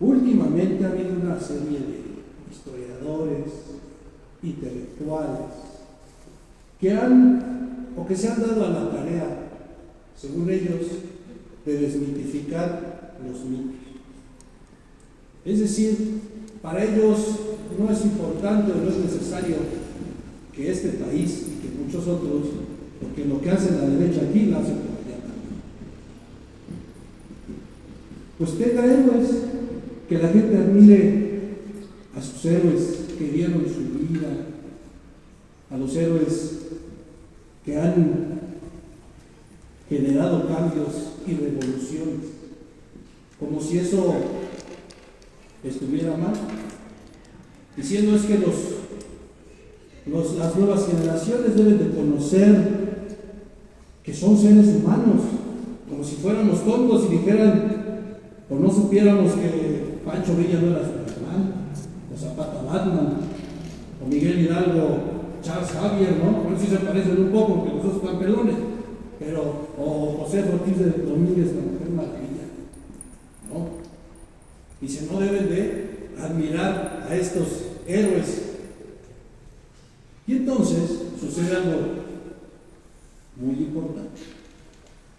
Últimamente ha habido una serie de historiadores, intelectuales, que se han dado a la tarea, según ellos, de desmitificar los mitos. Es decir, para ellos no es importante o no es necesario que este país y que muchos otros, porque lo que hace la derecha aquí lo hace por allá también. Pues tenga héroes, que la gente admire a sus héroes que dieron su vida, a los héroes que han generado cambios y revoluciones, como si eso estuviera mal, diciendo es que las nuevas generaciones deben de conocer que son seres humanos, como si fuéramos tontos y dijeran o no supiéramos que Pancho Villa no era Superman, o Zapata Batman, o Miguel Hidalgo Charles Xavier, ¿no? Bueno, sí se parecen un poco porque los dos están pelones, pero, o José Ortiz de Domínguez, la Mujer Maravilla, ¿no? Dice, no deben de admirar a estos héroes. Y entonces sucede algo muy importante,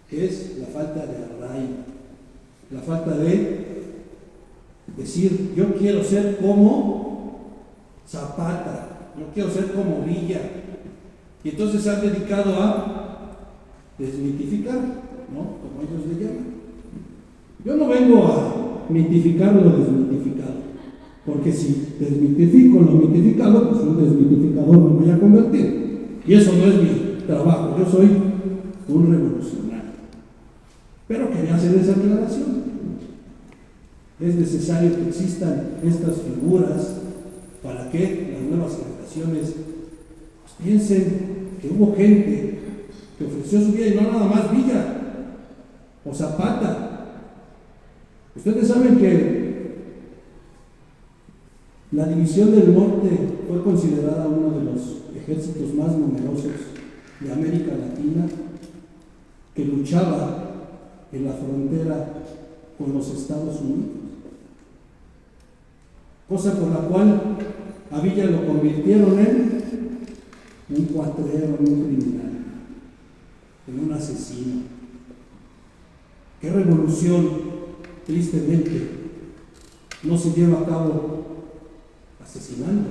que es la falta de arraigo, la falta de decir, yo quiero ser como Zapata, yo quiero ser como Villa. Y entonces se han dedicado a desmitificar, ¿no? Como ellos le llaman. Yo no vengo a mitificar lo desmitificado, porque si desmitifico lo mitificado, pues un desmitificador me voy a convertir. Y eso no es mi trabajo, yo soy un revolucionario. Pero quería hacer esa aclaración. Es necesario que existan estas figuras para que las nuevas generaciones pues, piensen que hubo gente que ofreció su vida y no nada más Villa o Zapata. Ustedes saben que la División del Norte fue considerada uno de los ejércitos más numerosos de América Latina, que luchaba en la frontera con los Estados Unidos, cosa por la cual a Villa lo convirtieron en un cuatrero, en un criminal, en un asesino. ¿Qué revolución, tristemente, no se lleva a cabo asesinando?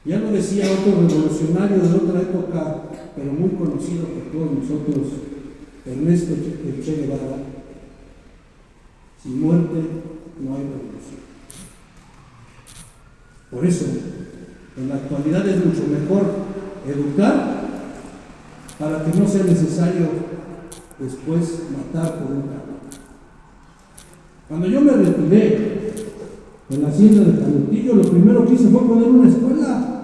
Ya lo decía otro revolucionario de otra época, pero muy conocido por todos nosotros, Ernesto Che Guevara: sin muerte no hay revolución. Por eso, en la actualidad es mucho mejor educar para que no sea necesario después matar por un carro. Cuando yo me retiré en la hacienda de Canutillo, lo primero que hice fue poner una escuela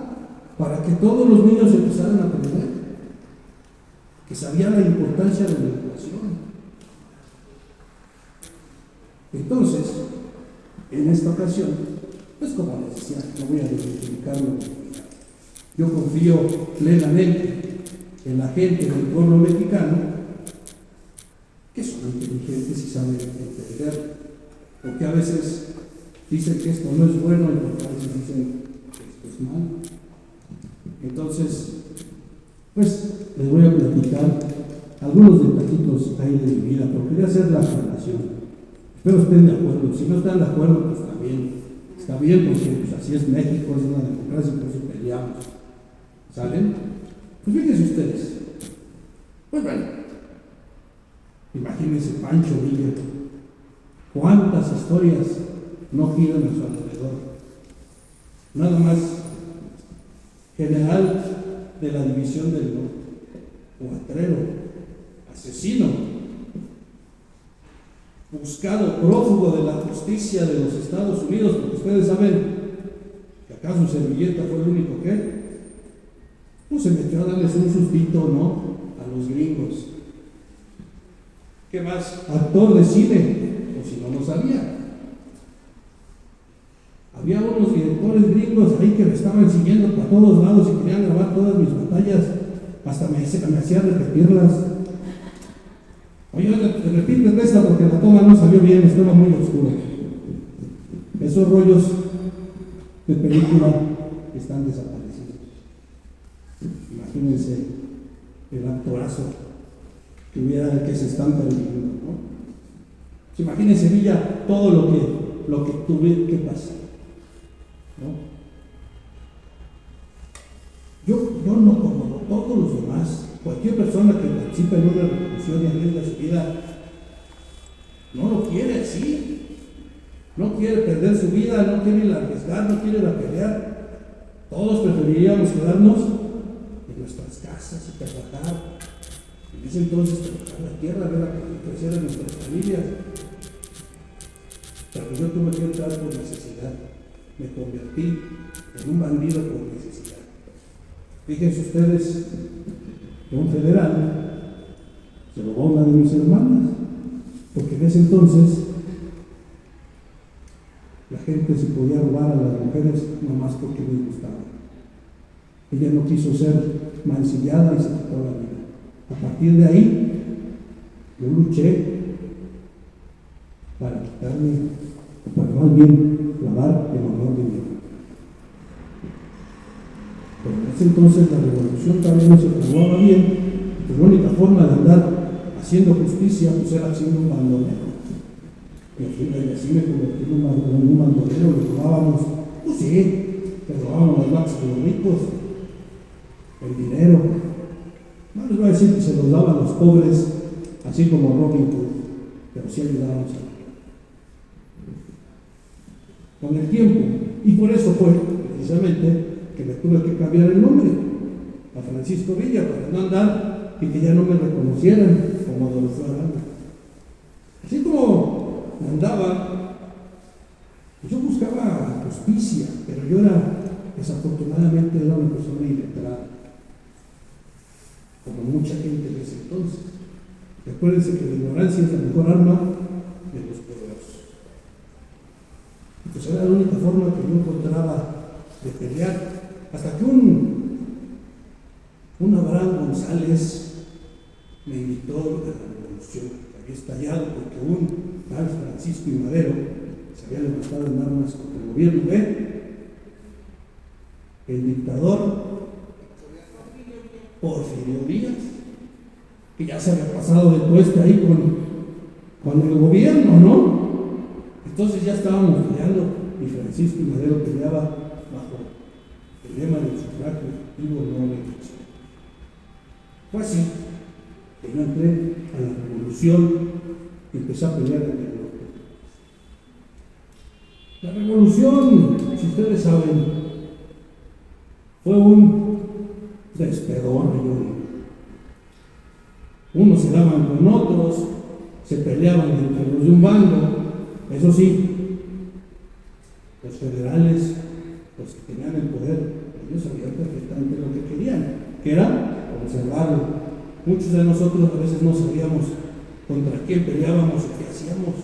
para que todos los niños empezaran a aprender, que sabían la importancia de la educación. Entonces, en esta ocasión, pues como les decía, no voy a desmitificarlo. Yo confío plenamente en la gente del pueblo mexicano, que son inteligentes y saben entender, porque a veces dicen que esto no es bueno y a veces dicen que esto es malo. Entonces, pues les voy a platicar algunos detallitos ahí de mi vida, porque quería hacer la aclaración. Espero estén de acuerdo. Si no están de acuerdo, pues también está bien, porque pues, así es México, es una democracia, por eso peleamos. ¿Salen? Pues fíjense ustedes. Pues bueno, imagínense Pancho Villa. ¿Cuántas historias no giran a su alrededor? Nada más, general de la División del Norte, cuatrero, asesino, buscado, prófugo de la justicia de los Estados Unidos, porque ustedes saben que acá su servilleta fue el único que pues se metió a darles un sustito, ¿no?, a los gringos. ¿Qué más? Actor de cine, o si no lo sabía. Había unos directores gringos ahí que me estaban siguiendo para todos lados y querían grabar todas mis batallas, hasta me hacía repetirlas. Oye, repiten esta porque la toma no salió bien, estaba muy oscura. Esos rollos de película están desaparecidos. Imagínense el actorazo que se están perdiendo, ¿no? Imagínense, Villa, todo lo que tuve que pasar, ¿no? Yo no como todos los demás, cualquier persona que participe en una revolución y arriesga su vida, no lo quiere así. No quiere perder su vida, no quiere ir a arriesgar, no quiere ir a pelear. Todos preferiríamos quedarnos en nuestras casas y trabajar. En ese entonces trabajar la tierra, ver a crecer a nuestras familias. Pero yo tuve que entrar por necesidad. Me convertí en un bandido por necesidad. Fíjense ustedes que un federal se robó a una de mis hermanas, porque en ese entonces la gente se podía robar a las mujeres nomás porque les gustaba. Ella no quiso ser mancillada y se quitó la vida. A partir de ahí, yo luché para quitarme, o para más bien lavar el honor de mi hermano. Pero en ese entonces la revolución también no se fraguaba bien, pues la única forma de andar haciendo justicia pues era siendo un bandolero. Y así me convertí en un bandolero, le robábamos, pues sí, le robábamos las vacas a los ricos, el dinero. No les voy a decir que se los daba a los pobres, así como Robin Hood, pero sí ayudábamos con el tiempo. Y por eso fue, precisamente, que me tuve que cambiar el nombre a Francisco Villa, para no andar y que ya no me reconocieran como Adolfo Aranda. Así como andaba, yo buscaba justicia, pero yo desafortunadamente era una persona iletrada, como mucha gente en ese entonces. Recuérdense que la ignorancia es la mejor arma de los poderosos. Entonces era la única forma que yo encontraba de pelear, hasta que un Abraham González me invitó a la revolución que había estallado porque un tal Francisco I. Madero se había levantado en armas contra el gobierno de el dictador Porfirio Díaz, que ya se había pasado de tueste ahí con el gobierno, ¿no? Entonces ya estábamos peleando y Francisco I. Madero peleaba bajo el lema del sufragio efectivo no elección. Fue así que yo entré a la revolución y empecé a pelear en el norte. La revolución, si ustedes saben, fue un despedor, unos se daban con otros, se peleaban entre los de un bando. Eso sí, los federales, los que tenían el poder, ellos sabían perfectamente lo que querían, que era conservarlo. Muchos de nosotros a veces no sabíamos contra quién peleábamos o qué hacíamos.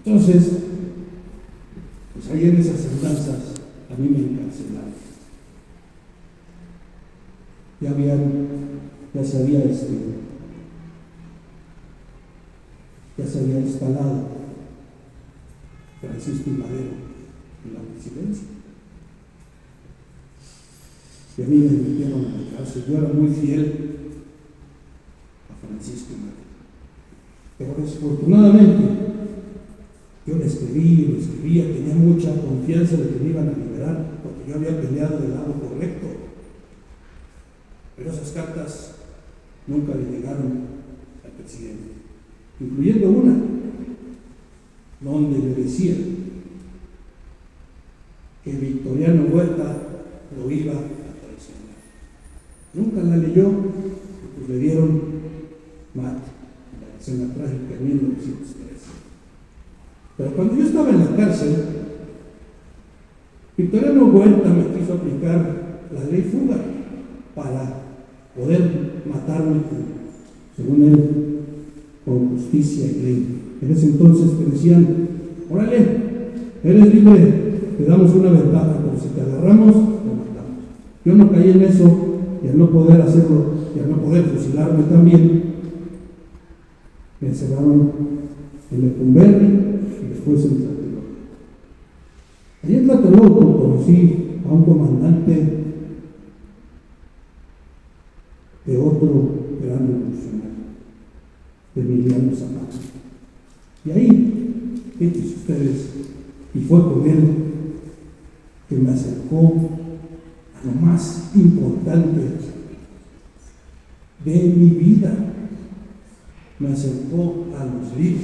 Entonces, pues ahí en esas andanzas a mí me encarcelaron. Ya se había instalado Francisco I. Madero en la presidencia. Y a mí me metieron a la cárcel. Yo era muy fiel a Francisco I. Madero. Pero desafortunadamente, yo le escribía, tenía mucha confianza de que me iban a liberar, porque yo había peleado del lado correcto. Pero esas cartas nunca le llegaron al presidente, incluyendo una, donde le decía que Victoriano Huerta lo iba a traicionar. Nunca la leyó, pues le dieron mate, la escena trágica en 1913. Pero cuando yo estaba en la cárcel, Victoriano Huerta me quiso aplicar la ley fuga para poder matarme, según él, con justicia y ley. En ese entonces te decían: órale, eres libre, te damos una ventaja, pero si te agarramos, te matamos. Yo no caí en eso, y al no poder hacerlo, y al no poder fusilarme también, me encerraron en Lecumberri y después en Tlatelolco. Fíjate, luego conocí a un comandante de otro gran revolucionario, Emiliano Zapata. Y ahí, fíjense ustedes, y fue con él que me acercó a lo más importante de mi vida. Me acercó a los libros.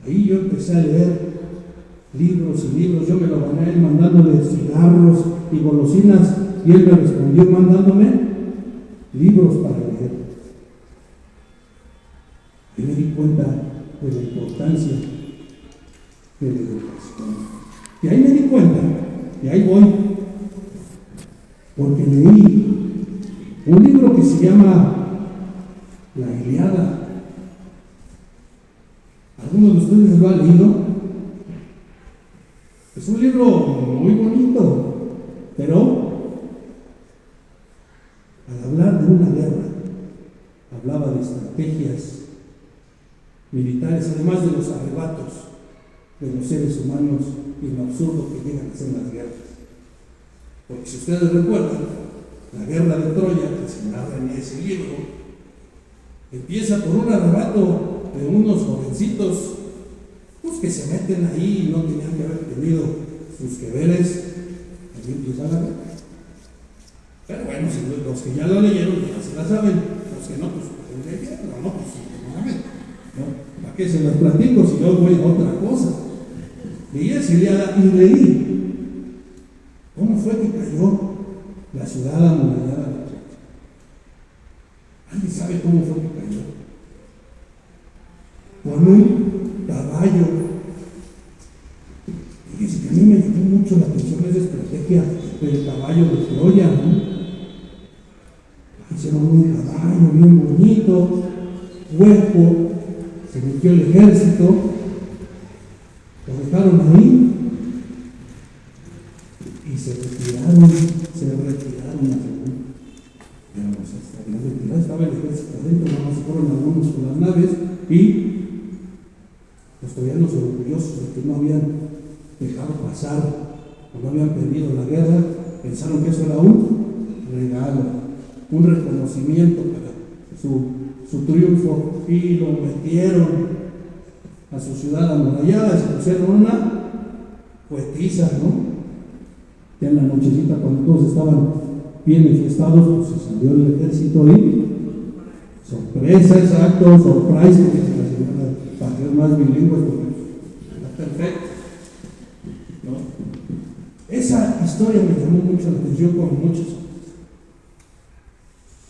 Ahí yo empecé a leer libros y libros. Yo me lo gané a él mandándole cigarros y golosinas, y él me respondió mandándome libros para leer. Y me di cuenta de la importancia de la educación. Y ahí me di cuenta, y ahí voy, porque leí un libro que se llama La Ilíada. ¿Alguno de ustedes lo ha leído? Es un libro muy bonito, pero al hablar de una guerra, hablaba de estrategias militares, además de los arrebatos de los seres humanos y lo absurdo que llegan a ser las guerras. Porque si ustedes recuerdan, la guerra de Troya, que se narra en ese libro, empieza por un arrebato de unos jovencitos, pues que se meten ahí y no tenían que haber tenido sus que veres. Ahí empieza la guerra. Pero bueno, si los que ya lo leyeron ya se la saben, los que no, pues leyeron, no, pues ¿no? ¿Para qué se las platico si yo voy a otra cosa? Leí esa Ilíada y leí cómo fue que cayó la ciudad amurallada de Troya. ¿Alguien sabe cómo fue que cayó? Con un caballo. Fíjense que a mí me llamó mucho la atención esa estrategia del caballo de Troya, ¿no? Hicieron un caballo bien bonito, hueco, se metió el ejército, lo dejaron ahí y se retiraron a según. Pero hasta la retirada estaba el ejército adentro, nada más fueron algunos con las naves y los troyanos orgullosos de que no habían dejado pasar o no habían perdido la guerra, pensaron que eso era un regalo, un reconocimiento para su triunfo, y lo metieron a su ciudad amurallada, se pusieron una poetiza, ¿no? Ya en la nochecita, cuando todos estaban bien enfiestados, pues se salió el ejército y sorpresa, exacto, surprise, para ser más bilingües, porque está perfecto, ¿no? Esa historia me llamó mucho la atención, como muchas otras.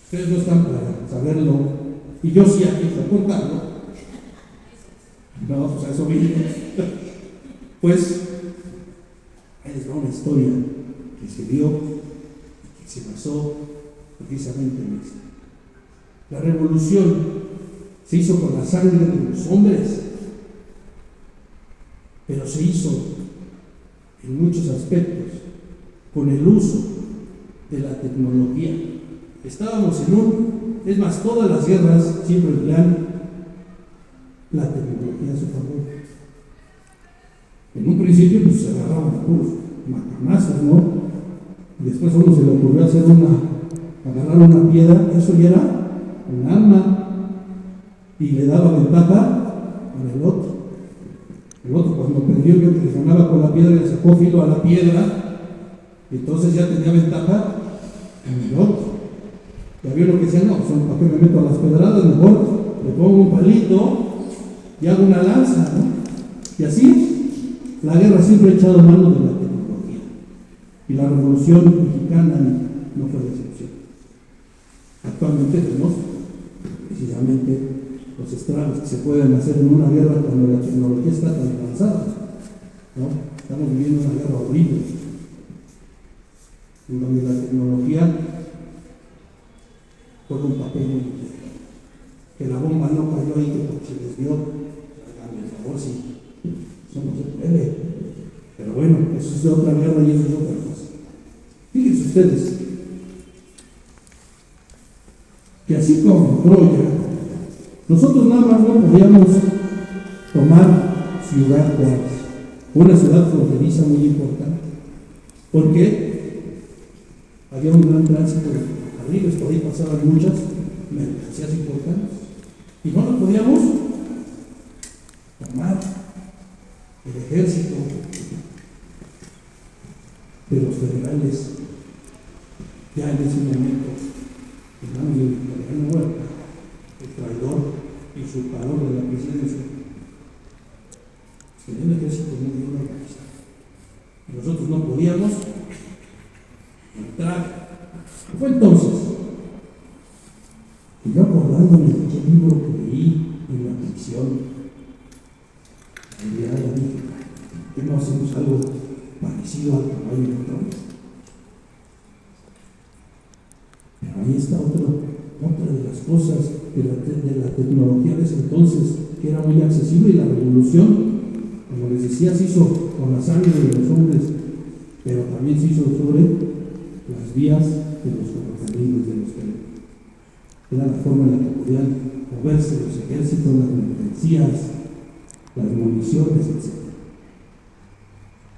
Ustedes no están para saberlo, y yo sí aquí estoy contando. No, pues a eso vine. Pues, ahí les va una historia que se dio y que se basó precisamente en esto. La revolución se hizo con la sangre de los hombres, pero se hizo en muchos aspectos con el uso de la tecnología. Estábamos es más, todas las guerras siempre emplean la tecnología a su favor. En un principio pues se agarraban a puros macanazos, ¿no? Y después a uno se le ocurrió agarrar una piedra, eso ya era un arma, y le daba ventaja al otro. El otro, cuando perdió, vio que le ganaba con la piedra, le sacó filo a la piedra, y entonces ya tenía ventaja en el otro. Ya vio lo que decía, no, pues ¿para qué me meto a las pedradas? Mejor le pongo un palito y hago una lanza, ¿no? Y así, la guerra siempre ha echado mano de la tecnología. Y la revolución mexicana no fue la excepción. Actualmente tenemos precisamente los estragos que se pueden hacer en una guerra cuando la tecnología está tan avanzada, ¿no? Estamos viviendo una guerra horrible, en donde la tecnología juega un papel muy importante. Que la bomba no cayó ahí, que porque se desvió, háganme el favor, sí, eso no se puede. Pero bueno, eso es de otra guerra y eso es otra cosa. Fíjense ustedes, que así como Troya, nosotros nada más no podíamos tomar Ciudad Juárez. una ciudad fronteriza muy importante, porque había un gran tránsito de ferrocarriles, por ahí pasaban muchas mercancías importantes, y no lo podíamos tomar. El ejército de los federales, ya en ese momento, en manos del Victoriano Huerta, el traidor y usurpador de la presidencia, tenía un ejército muy bien organizado. Y nosotros no podíamos entrar. Fue entonces que yo, acordándome de aquel libro que leí en la ficción, dije, ¿qué no hacemos algo parecido al caballo electrónico? Pero ahí está otra de las cosas de la tecnología de ese entonces, que era muy accesible, y la revolución, como les decía, se hizo con la sangre de los hombres, pero también se hizo sobre las vías de los ferrocarriles, de los trenes. Era la forma en la que podían moverse los ejércitos, las mercancías, las municiones, etc.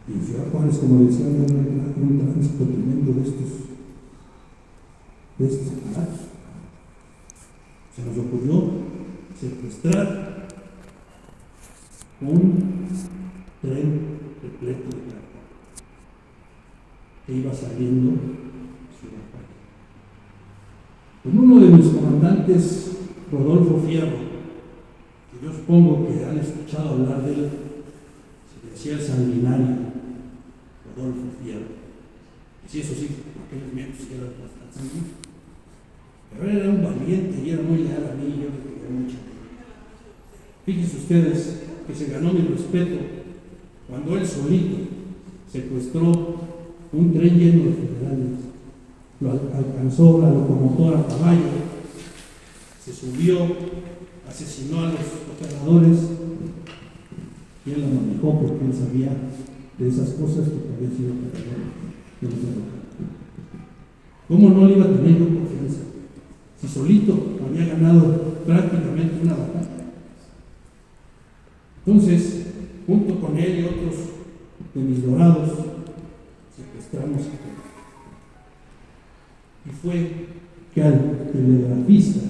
Y en Ciudad Juárez, como decía, había un tránsito tremendo de estos aparatos. Se nos ocurrió secuestrar un tren repleto de carga que iba saliendo de Ciudad Juárez. Con uno de mis comandantes, Rodolfo Fierro, que yo supongo que han escuchado hablar de él, se decía el sanguinario, Rodolfo Fierro. Y sí, eso sí, por aquellos miembros que era bastante sanguinario. Pero él era un valiente y era muy leal a mí, yo le quería mucho. Fíjense ustedes que se ganó mi respeto cuando él solito secuestró un tren lleno de federales, lo alcanzó la locomotora a caballo, se subió, asesinó a los operadores y él la manejó porque él sabía de esas cosas que había sido operador de los ferrocarriles. ¿Cómo no le iba a tener yo confianza? Si solito había ganado prácticamente una batalla. Entonces, junto con él y otros de mis dorados, secuestramos a todos. Y fue que al telegrafista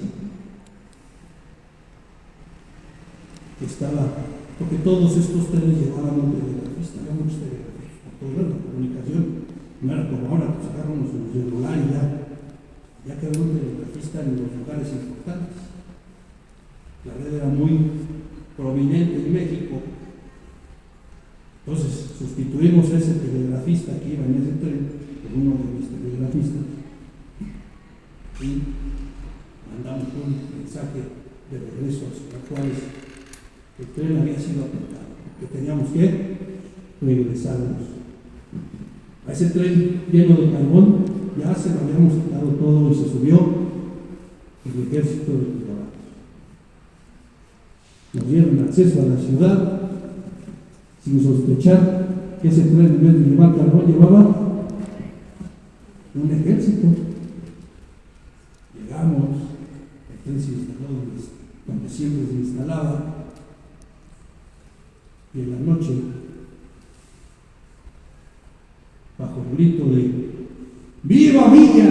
que estaba, porque todos estos trenes llevaban un telegrafista, había muchos telegrafistas, todo era la comunicación, no era como ahora, pues agarramos el celular y ya que había un telegrafista en los lugares importantes. La red era muy prominente en México. Entonces sustituimos a ese telegrafista que iba en ese tren por uno de mis telegrafistas y mandamos un mensaje de regreso a Ciudad Juárez. El tren había sido apretado, que teníamos que regresarnos. A ese tren lleno de carbón ya se lo habíamos quitado todo y se subió el ejército de Colorado. Nos dieron acceso a la ciudad sin sospechar que ese tren, en vez de llevar carbón, llevaba un ejército. Llegamos, el tren se instaló donde siempre se instalaba, y en la noche, bajo el grito de ¡Viva Villa!,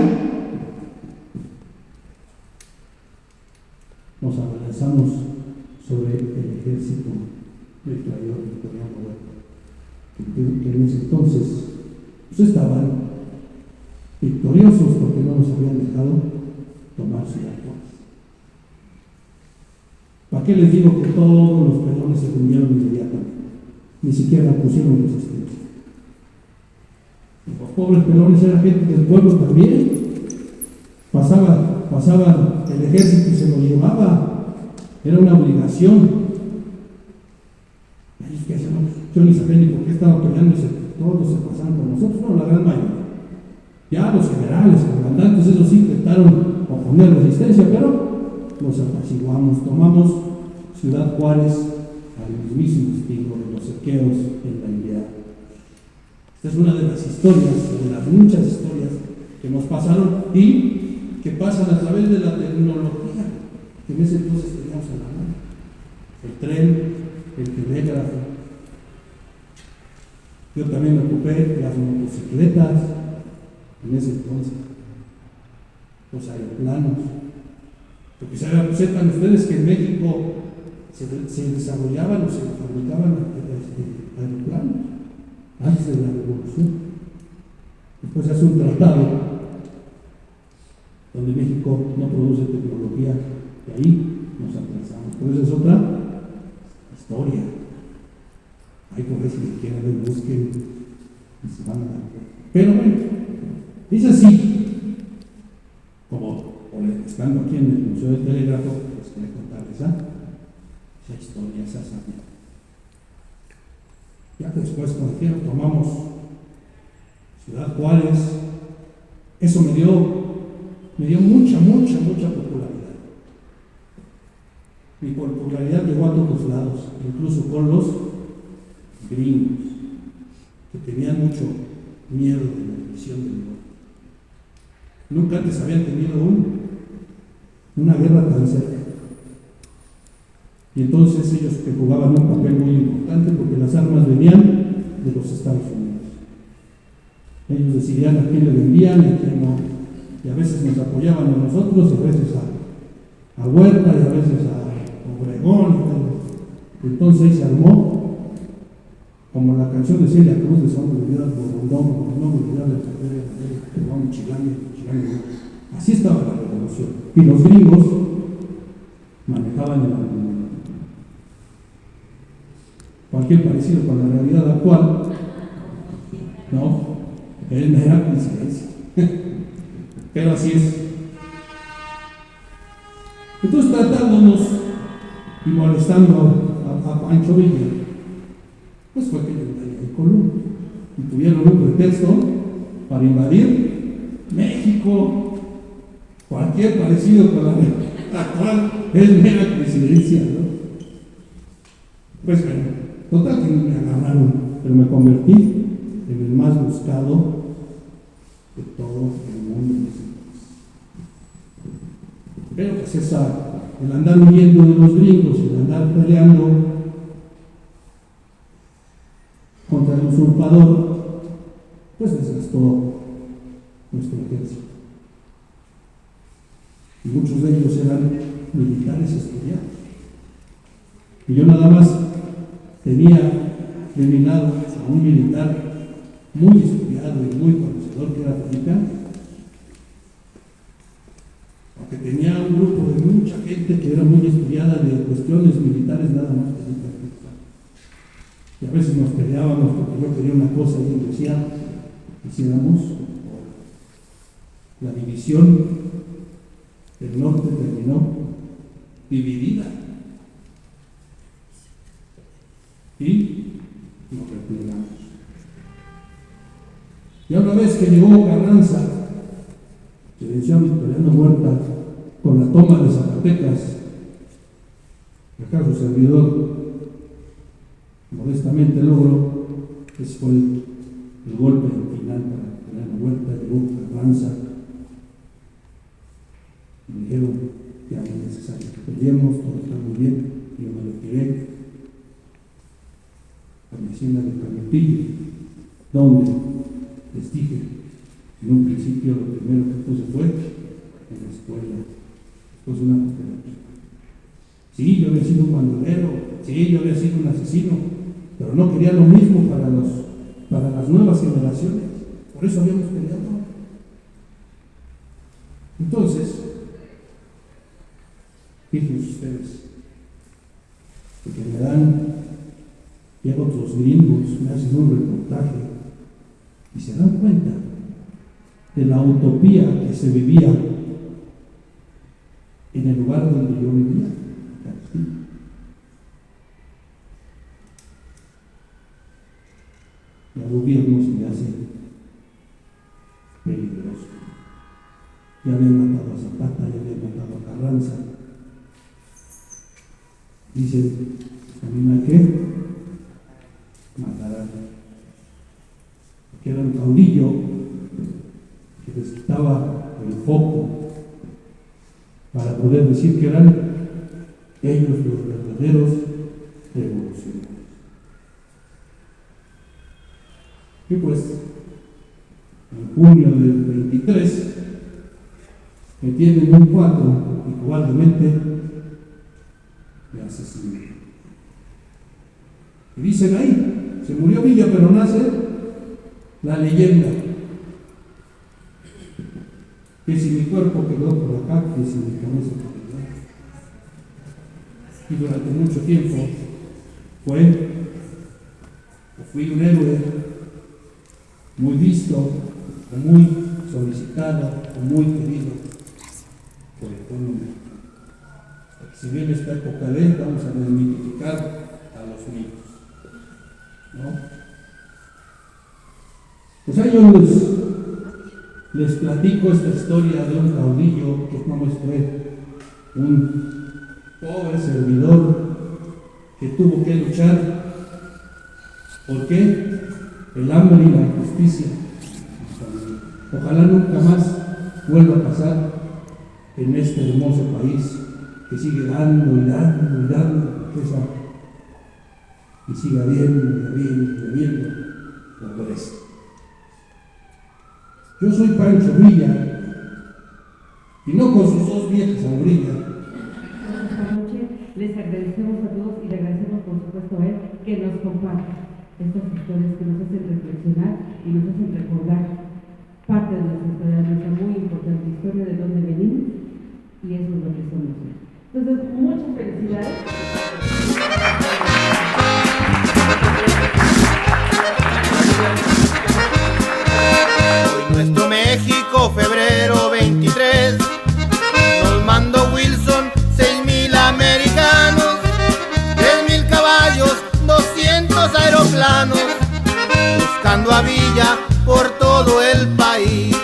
nos abalanzamos sobre el ejército del traidor Victoriano Huerta, que en ese entonces pues estaban victoriosos porque no nos habían dejado tomar Ciudad Juárez. ¿Para qué les digo que todos los pelones se rindieron inmediatamente? Ni siquiera pusieron resistencia. Los pobres pelones eran gente del pueblo también. Pasaba el ejército y se lo llevaba. Era una obligación. ¿Qué hacemos? Yo ni sabía ni por qué estaba peleando y todos se pasaban con nosotros. No, la gran mayoría. Ya los generales, comandantes, esos sí intentaron oponer resistencia, pero los apaciguamos. Tomamos Ciudad Juárez al mismísimo estilo de los saqueos en la India. Esta es una de las historias, de las muchas historias que nos pasaron y que pasan a través de la tecnología que en ese entonces teníamos a la mano. El tren, el telégrafo, Yo también me ocupé las motocicletas en ese entonces, los aeroplanos. Porque sepan ustedes que en México se desarrollaban o se fabricaban aeroplanos antes de la revolución. Después se hace un tratado donde México no produce tecnología y ahí nos atrasamos. Pero esa es otra historia. Hay por eso que quieren busquen y se van a dar cuenta. Pero bueno, es así como estando aquí en el Museo del Telégrafo, les quería contar esa historia, esa hazaña. Ya que después, cuando quiero, tomamos Ciudad Juárez, eso me dio mucha popularidad. Mi popularidad llegó a todos lados, incluso con los gringos, que tenían mucho miedo de la división del norte. Nunca antes habían tenido una guerra tan cerca. Y entonces ellos que jugaban un papel muy importante porque las armas venían de los Estados Unidos. Ellos decidían a quién le vendían y a quién no. Y a veces nos apoyaban a nosotros, y a veces a Huerta, y a veces a Obregón. Entonces ahí se armó, como la canción de Celia Cruz de Son de Vida Borrondón, Chilango. Así estaba la revolución. Y los gringos manejaban el argumento. Cualquier parecido con la realidad actual, no, es mera coincidencia. Pero así es. Entonces, tratándonos y molestando a Pancho Villa, pues fue que yo invadí Colombia y tuvieron un pretexto para invadir México. Cualquier parecido con la realidad actual es mera coincidencia, ¿no? Pues bueno, total que me agarraron, pero me convertí en el más buscado de todo el mundo. Pero pues el andar huyendo de los gringos, el andar peleando contra el usurpador, pues desgastó nuestro ejército. Y muchos de ellos eran militares estudiados. Y yo nada más tenía de mi lado a un militar muy estudiado y muy conocedor, que era mexicano, aunque tenía un grupo de mucha gente que era muy estudiada de cuestiones militares, nada más que y a veces nos peleábamos porque yo quería una cosa y él decía, hiciéramos la división del norte terminó dividida y nos replegamos. Y una vez que llegó Carranza, que venció a Victoriano Huerta con la toma de Zacatecas, acá su servidor modestamente logró, ese fue el golpe final para Victoriano Huerta. Llegó Carranza, me dijeron que era necesario que peleemos, todo está muy bien, yo me retiré a mi hacienda de Canutillo, donde les dije, en un principio lo primero que puse fue en la escuela, después una cooperativa. Sí, yo había sido un bandolero, sí, yo había sido un asesino, pero no quería lo mismo para las nuevas generaciones, por eso habíamos peleado. Entonces, fíjense ustedes, porque me dan, y otros gringos me hacen un reportaje y se dan cuenta de la utopía que se vivía en el lugar donde yo vivía, Castillo. Y al gobierno se me hace peligroso. Ya habían matado a Zapata, ya habían matado a Carranza. Dice, ¿también a qué? Matarán. Porque era un caudillo que les quitaba el foco para poder decir que eran ellos los verdaderos revolucionarios. Y pues, en junio del 23, me tienen un cuarto y cobardemente me asesinan. Y dicen ahí, se murió Villa, pero nace la leyenda. Que si mi cuerpo quedó por acá, que si mi cabeza por allá. Y durante mucho tiempo fui un héroe muy visto, o muy solicitado, o muy querido por el pueblo mexicano. Porque si bien esta época vamos a desmitificar a los mitos, ¿no? Pues a ellos les platico esta historia de un caudillo que como fue un pobre servidor que tuvo que luchar. ¿Por qué? El hambre y la injusticia. Ojalá nunca más vuelva a pasar en este hermoso país que sigue dando y dando y dando riqueza y sigue habiendo la pobreza. Yo soy Pancho Villa y no con sus dos viejas sombrillas. Esta noche les agradecemos a todos y le agradecemos por supuesto a él que nos comparta estas historias que nos hacen reflexionar y nos hacen recordar parte de nuestra historia, nuestra muy importante historia de dónde venimos, y eso es lo que somos. Entonces, muchas felicidades. Hoy nuestro México, febrero 23, nos mandó Wilson 6,000 americanos, 3,000 caballos, 200 aeroplanos, buscando a Villa por todo el país.